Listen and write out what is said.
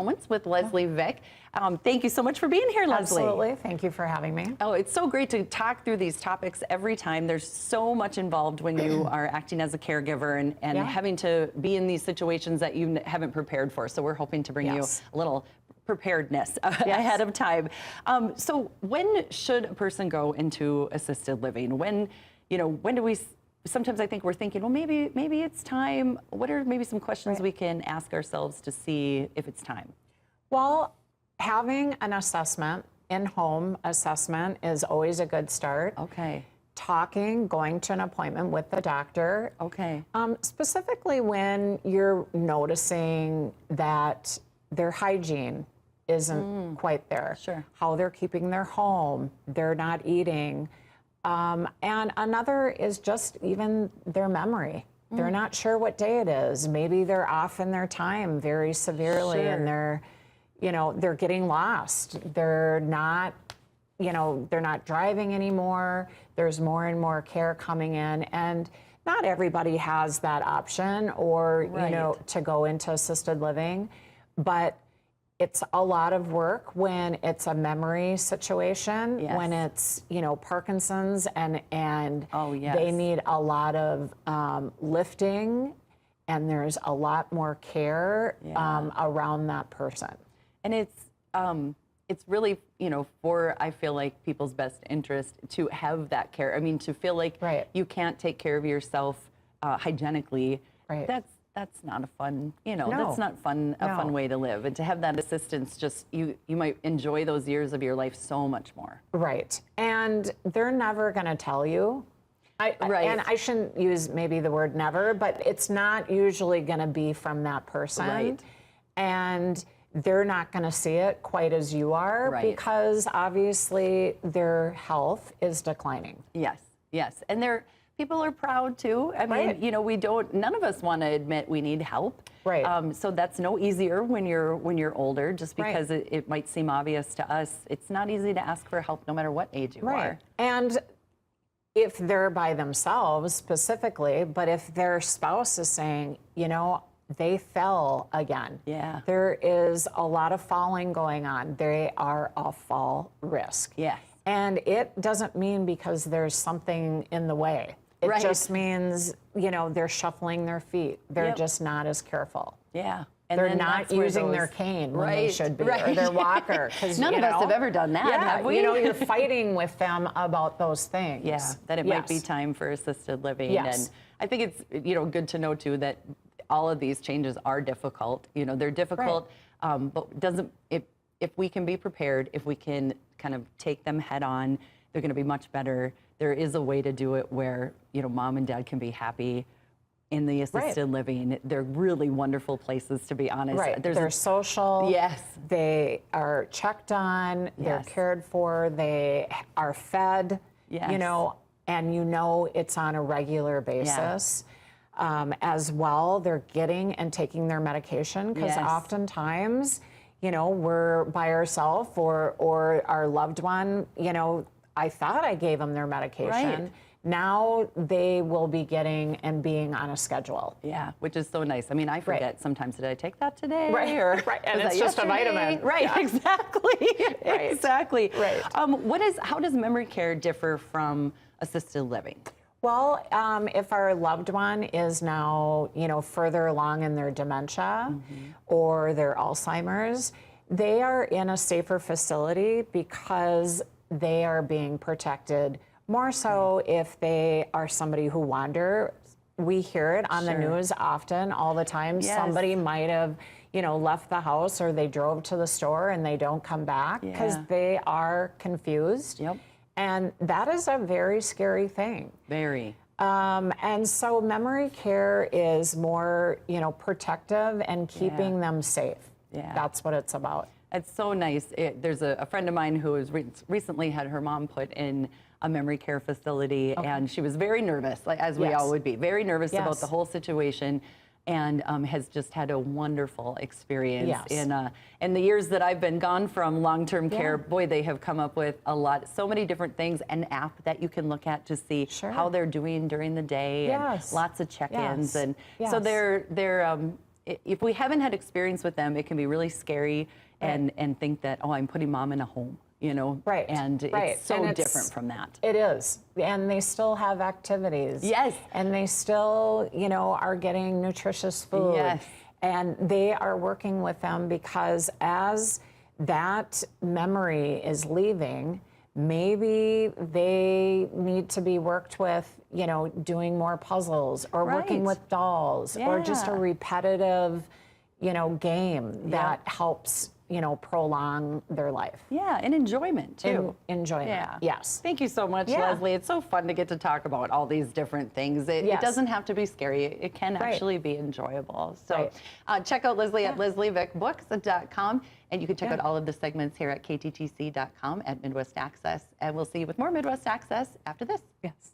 Moments with Leslie Vick. Thank you so much for being here, Leslie. Absolutely. Thank you for having me. Oh, it's so great to talk through these topics every time. There's so much involved when you are acting as a caregiver and having to be in these situations that you haven't prepared for. So we're hoping to bring you a little preparedness ahead of time. So when should a person go into assisted living? When do we? Sometimes I think we're thinking, well, maybe it's time. What are maybe some questions we can ask ourselves to see if it's time? Well, having an assessment, in-home assessment, is always a good start. Okay. Going to an appointment with the doctor. Okay. Specifically when you're noticing that their hygiene isn't quite there. Sure. How they're keeping their home, they're not eating. And another is just even their memory. They're not sure what day it is. Maybe they're off in their time very severely and they're getting lost. They're not driving anymore. There's more and more care coming in, and not everybody has that option or, to go into assisted living, but it's a lot of work when it's a memory situation, when it's, Parkinson's and they need a lot of lifting, and there's a lot more care around that person. And it's really, for, I feel like, people's best interest to have that care. I mean, to feel like you can't take care of yourself hygienically, that's not a fun, that's not fun, a fun way to live. And to have that assistance, just, you might enjoy those years of your life so much more. Right. And they're never going to tell you. And I shouldn't use maybe the word never, but it's not usually going to be from that person. Right. And they're not going to see it quite as you are because obviously their health is declining. Yes, yes. And people are proud too. I mean, none of us want to admit we need help. Right. So that's no easier when you're older, just because it might seem obvious to us. It's not easy to ask for help no matter what age you are. And if they're by themselves specifically, but if their spouse is saying, they fell again. Yeah. There is a lot of falling going on. They are a fall risk. Yes. And it doesn't mean because there's something in the way. It just means, they're shuffling their feet. They're just not as careful. Yeah. And they're not using their cane when they should be, or their walker. None of us have ever done that, have we? You're fighting with them about those things. Yeah, that it might be time for assisted living. Yes. And I think it's, good to know too that all of these changes are difficult. They're difficult, but if we can be prepared, if we can kind of take them head on, they're going to be much better. There is a way to do it where, mom and dad can be happy in the assisted living. They're really wonderful places, to be honest. Right. They're social. Yes. They are checked on. Yes. They're cared for. They are fed. Yes. And it's on a regular basis. As well, they're getting and taking their medication because oftentimes, we're by ourselves or our loved one, I thought I gave them their medication. Right. Now they will be getting and being on a schedule. Yeah, which is so nice. I mean, I forget sometimes, did I take that today? Right, and it's just a vitamin. Right, exactly. Exactly. Right. How does memory care differ from assisted living? Well, if our loved one is now, further along in their dementia or their Alzheimer's, they are in a safer facility because they are being protected. More so if they are somebody who wander. We hear it on the news often, all the time. Yes. Somebody might have, left the house or they drove to the store and they don't come back because they are confused. Yep. And that is a very scary thing. Very. And so memory care is more, protective and keeping them safe. Yeah. That's what it's about. It's so nice. There's a friend of mine who has recently had her mom put in a memory care facility, and she was very nervous, like as we all would be, very nervous about the whole situation. And has just had a wonderful experience in the years that I've been gone from long-term care. Boy, they have come up with so many different things, an app that you can look at to see how they're doing during the day, and lots of check-ins, and so they're if we haven't had experience with them, it can be really scary and think that, oh, I'm putting mom in a home, you know? Right. And it's so different from that. It is. And they still have activities. Yes. And they still, you know, are getting nutritious food. Yes. And they are working with them because as that memory is leaving, maybe they need to be worked with, you know, doing more puzzles or working with dolls or just a repetitive, you know, game that helps, you know, prolong their life. Yeah, and enjoyment too. Enjoyment, Yeah. yes. Thank you so much, Leslie. It's so fun to get to talk about all these different things. It doesn't have to be scary. It can actually be enjoyable. So check out Leslie at leslievicbooks.com, and you can check out all of the segments here at kttc.com at Midwest Access. And we'll see you with more Midwest Access after this. Yes.